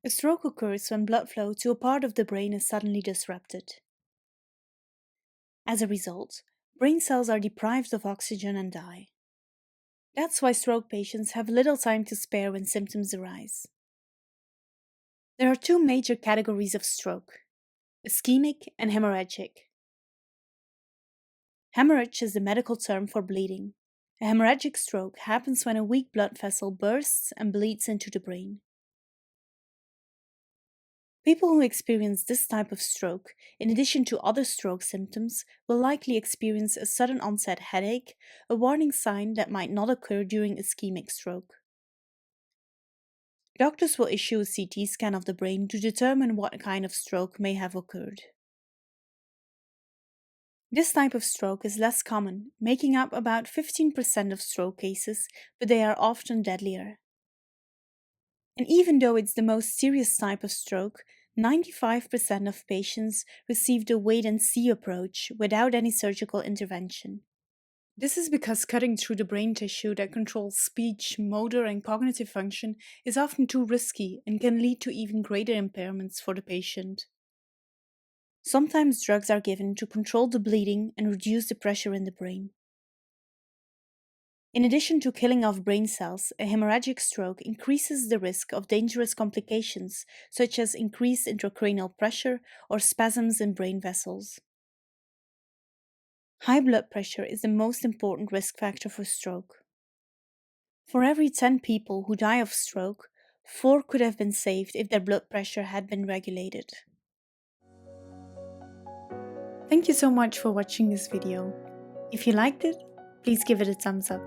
A stroke occurs when blood flow to a part of the brain is suddenly disrupted. As a result, brain cells are deprived of oxygen and die. That's why stroke patients have little time to spare when symptoms arise. There are two major categories of stroke: ischemic and hemorrhagic. Hemorrhage is the medical term for bleeding. A hemorrhagic stroke happens when a weak blood vessel bursts and bleeds into the brain. People who experience this type of stroke, in addition to other stroke symptoms, will likely experience a sudden onset headache, a warning sign that might not occur during ischemic stroke. Doctors will issue a CT scan of the brain to determine what kind of stroke may have occurred. This type of stroke is less common, making up about 15% of stroke cases, but they are often deadlier. And even though it's the most serious type of stroke, 95% of patients receive the wait-and-see approach without any surgical intervention. This is because cutting through the brain tissue that controls speech, motor, and cognitive function is often too risky and can lead to even greater impairments for the patient. Sometimes drugs are given to control the bleeding and reduce the pressure in the brain. In addition to killing off brain cells, a hemorrhagic stroke increases the risk of dangerous complications such as increased intracranial pressure or spasms in brain vessels. High blood pressure is the most important risk factor for stroke. For every 10 people who die of stroke, 4 could have been saved if their blood pressure had been regulated. Thank you so much for watching this video. If you liked it, please give it a thumbs up.